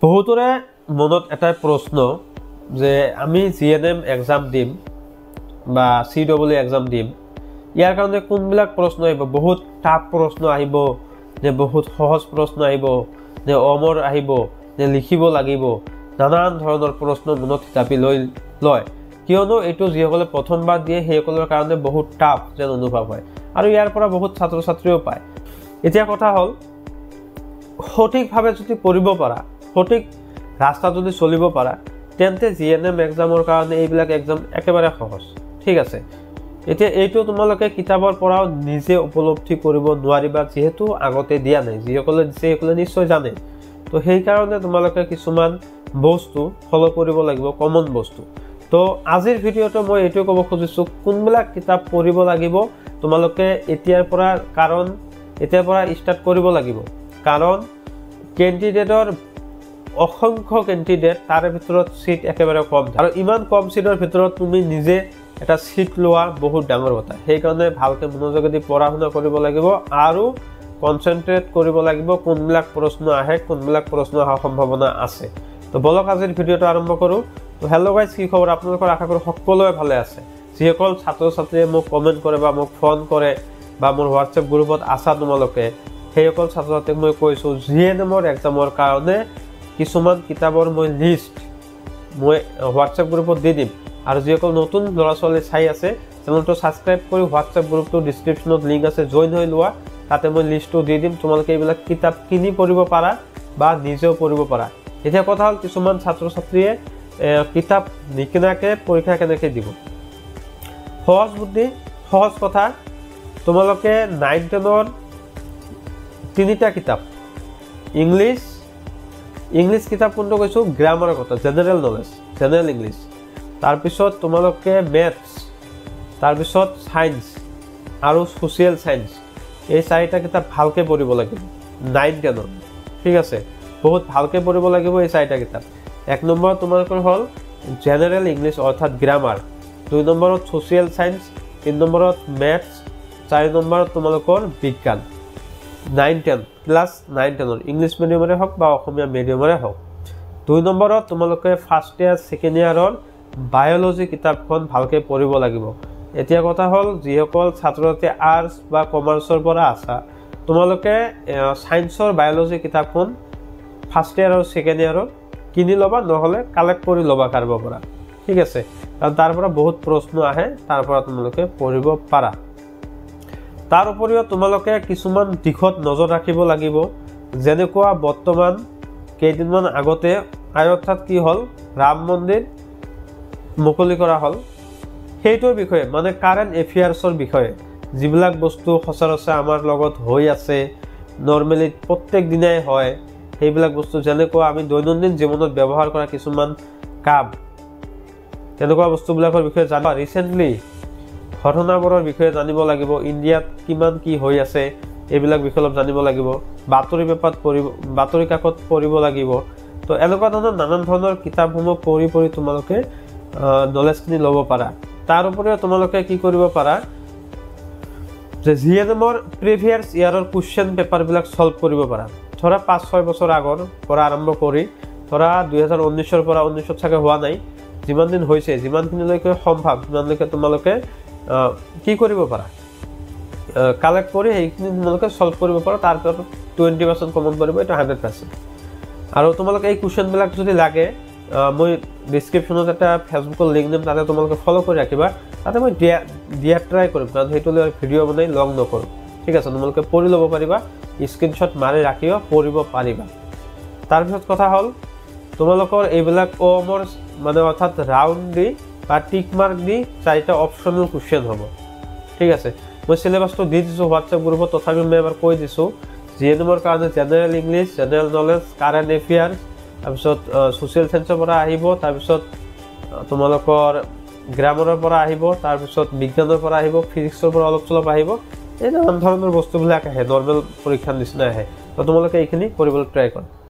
বহুতৰে মনত এটা প্ৰশ্ন যে আমি জিএনএম এক্সাম দিম বা CW এক্সাম দিম, ইয়াৰ কাৰণে কোনবিলাক প্ৰশ্ন আহিব? বহুত টাফ প্ৰশ্ন আহিব নে বহুত সহজ প্ৰশ্ন আহিব নে অমৰ আহিব নে লিখিব লাগিব? নানান ধৰণৰ প্ৰশ্ন মনত হিচাপি লয়, কিয়নো এইটো যিসকলে প্ৰথমবাৰ দিয়ে সেইসকলৰ কাৰণে বহুত টাফ যেন অনুভৱ হয় আৰু ইয়াৰ পৰা বহুত ছাত্ৰ ছাত্ৰীও পায়। এতিয়া কথা হ'ল, সঠিকভাৱে যদি পঢ়িব পাৰা, সঠিক ৰাস্তা যদি চলিব পাৰা, তেন্তে জিএনএম এক্সামৰ কাৰণে এইবিলাক এক্সাম একেবাৰে সহজ। ঠিক আছে, এতিয়া এইটো তোমালোকে কিতাপৰ পৰাও নিজে উপলব্ধি কৰিব নোৱাৰিবা, যিহেতু আগতে দিয়া নাই। যিসকলে দিছে সেইসকলে নিশ্চয় জানে। তো সেইকাৰণে তোমালোকে কিছুমান বস্তু ফলো কৰিব লাগিব, কমন বস্তু। তো আজিৰ ভিডিঅ'টো মই এইটোৱে ক'ব খুজিছোঁ, কোনবিলাক কিতাপ পঢ়িব লাগিব তোমালোকে এতিয়াৰ পৰা ষ্টাৰ্ট কৰিব লাগিব। কাৰণ কেণ্ডিডেটৰ অসংখ্য কেণ্ডিডেট, তাৰে ভিতৰত চিট একেবাৰে কম, আৰু ইমান কম চিটৰ ভিতৰত তুমি নিজে এটা চিট লোৱা বহুত ডাঙৰ কথা। সেইকাৰণে ভালকৈ মনোযোগেদি পঢ়া শুনা কৰিব লাগিব আৰু কনচেনট্ৰেট কৰিব লাগিব কোনবিলাক প্ৰশ্ন আহে, কোনবিলাক প্ৰশ্ন অহাৰ সম্ভাৱনা আছে। তো বলক আজিৰ ভিডিঅ'টো আৰম্ভ কৰোঁ। তো হেল্ল' গাইজ, কি খবৰ? আপোনালোকৰ আশা কৰোঁ সকলোৱে ভালে আছে। যিসকল ছাত্ৰ ছাত্ৰীয়ে মোক কমেণ্ট কৰে বা মোক ফোন কৰে বা মোৰ হোৱাটছএপ গ্ৰুপত আছা তোমালোকে, সেইসকল ছাত্ৰ ছাত্ৰীক মই কৈছোঁ, জিএনএমৰ এক্সামৰ কাৰণে কিছুমান কিতাপৰ মই লিষ্ট মই হোৱাটছএপ গ্ৰুপত দি দিম। আৰু যিসকল নতুন ল'ৰা ছোৱালী চাই আছে, চেনেলটো ছাবস্ক্ৰাইব কৰি হোৱাটছএপ গ্ৰুপটো ডিছক্ৰিপশ্যনত লিংক আছে, জইন হৈ লোৱা। তাতে মই লিষ্টটো দি দিম, তোমালোকে এইবিলাক কিতাপ কিনি পঢ়িব পাৰা বা নিজেও পঢ়িব পাৰা। এতিয়া কথা হ'ল, কিছুমান ছাত্ৰ ছাত্ৰীয়ে কিতাপ নিকিনাকৈ পৰীক্ষা কেনেকৈ দিব? সহজ বুদ্ধি, সহজ কথা। তোমালোকে 9-10ৰ 3টা কিতাপ, ইংলিছ কিতাপ কোনটো কৈছোঁ? গ্ৰামাৰৰ কথা, জেনেৰেল নলেজ, জেনেৰেল ইংলিছ। তাৰপিছত তোমালোকে মেথছ, তাৰপিছত ছায়েন্স আৰু ছ'চিয়েল ছায়েন্স, এই 4টা কিতাপ ভালকৈ পঢ়িব লাগিব 9-10ৰ। ঠিক আছে, বহুত ভালকৈ পঢ়িব লাগিব এই 4টা কিতাপ। 1 নম্বৰত তোমালোকৰ হ'ল জেনেৰেল ইংলিছ অৰ্থাৎ গ্ৰামাৰ, 2 নম্বৰত ছ'চিয়েল ছায়েন্স, 3 নম্বৰত মেথছ, 4 নম্বৰত তোমালোকৰ বিজ্ঞান। 9-10 ক্লাছ 9-10ৰ ইংলিছ মিডিয়ামৰে হওক বা অসমীয়া মিডিয়ামৰে হওক। 2 নম্বৰত তোমালোকে ফাৰ্ষ্ট ইয়াৰ ছেকেণ্ড ইয়াৰৰ বায়'লজি কিতাপখন ভালকৈ পঢ়িব লাগিব। এতিয়া কথা হ'ল, যিসকল ছাত্ৰ ছাত্ৰী আৰ্টছ বা কমাৰ্চৰ পৰা আছা, তোমালোকে ছায়েন্সৰ বায়'লজি কিতাপখন ফাৰ্ষ্ট ইয়াৰ আৰু ছেকেণ্ড ইয়াৰৰ কিনি ল'বা, নহ'লে কালেক্ট কৰি ল'বা কাৰোবাৰ পৰা। ঠিক আছে, কাৰণ তাৰ পৰা বহুত প্ৰশ্ন আহে, তাৰ পৰা তোমালোকে পঢ়িব পাৰা। তাৰ উপৰিও তোমালোকে কিছুমান দিশত নজৰ ৰাখিব লাগিব, যেনেকুৱা বৰ্তমান কেইদিনমান আগতে অৰ্থাৎ কি হ'ল, ৰাম মন্দিৰ মুকলি কৰা হ'ল। সেইটোৰ বিষয়ে মানে কাৰেণ্ট এফেয়াৰ্ছৰ বিষয়ে, যিবিলাক বস্তু সচৰাচৰ আমাৰ লগত হৈ আছে, নৰ্মেলি প্ৰত্যেক দিনাই হয়, সেইবিলাক বস্তু যেনেকুৱা আমি দৈনন্দিন জীৱনত ব্যৱহাৰ কৰা কিছুমান কাম, তেনেকুৱা বস্তুবিলাকৰ বিষয়ে জানিবা। ৰিচেণ্টলি ঘটনাবোৰৰ বিষয়ে জানিব লাগিব, ইণ্ডিয়াত কিমান কি হৈ আছে এইবিলাক বিষয়ে অলপ জানিব লাগিব, বাতৰি কাকত পঢ়িব লাগিব। তো এনেকুৱা ধৰণৰ নানান ধৰণৰ কিতাপসমূহ পঢ়ি তোমালোকে নলেজখিনি ল'ব পাৰা। তাৰ উপৰিও তোমালোকে কি কৰিব পাৰা, যে জিএনএমৰ প্ৰিভিয়াছ ইয়াৰৰ কুৱেশ্যন পেপাৰবিলাক ছল্ভ কৰিব পাৰা। ধৰা 5-6 বছৰ আগৰ পৰা আৰম্ভ কৰি, ধৰা 2019ৰ পৰা, 19ত চাগে হোৱা নাই, যিমান দিন হৈছে, যিমানখিনিলৈকে সম্ভৱ সিমানলৈকে তোমালোকে কি কৰিব পাৰা, কালেক্ট কৰি সেইখিনি তোমালোকে ছল্ভ কৰিব পাৰা। তাৰ ভিতৰত 20% কমন পৰিব, এইটো 100%। আৰু তোমালোকে এই কুৱেশ্যনবিলাক যদি লাগে, মই ডিছক্ৰিপশ্যনত এটা ফেচবুকৰ লিংক দিম, তাতে তোমালোকে ফ'ল' কৰি ৰাখিবা। তাতে মই দিয়া ট্ৰাই কৰিম, কাৰণ সেইটো লৈ ভিডিঅ' বনাই লং নকৰোঁ। ঠিক আছে, তোমালোকে পঢ়ি ল'ব পাৰিবা, স্ক্ৰীনশ্বট মাৰি ৰাখিও পঢ়িব পাৰিবা। তাৰপিছত কথা হ'ল, তোমালোকৰ এইবিলাক অমৰ মানে অৰ্থাৎ ৰাউণ্ড দি বা টিক মাৰ্ক দি 4টা অপশ্যনেল কুৱেশ্যন হ'ব। ঠিক আছে, মই চিলেবাছটো দি দিছোঁ হোৱাটছএপ গ্ৰুপত, তথাপিও মই এবাৰ কৈ দিছোঁ। জিএনএমৰ কাৰণে general English, general knowledge, current affairs, তাৰপিছত ছ'চিয়েল ছায়েন্সৰ পৰা আহিব, তাৰপিছত তোমালোকৰ গ্ৰামাৰৰ পৰা আহিব, তাৰপিছত বিজ্ঞানৰ পৰা আহিব, ফিজিক্সৰ পৰা অলপ চলপ আহিব। এই নানান ধৰণৰ বস্তুবিলাক আহে, নৰ্মেল পৰীক্ষাৰ নিচিনা আহে। তো তোমালোকে এইখিনি কৰিবলৈ ট্ৰাই কৰা।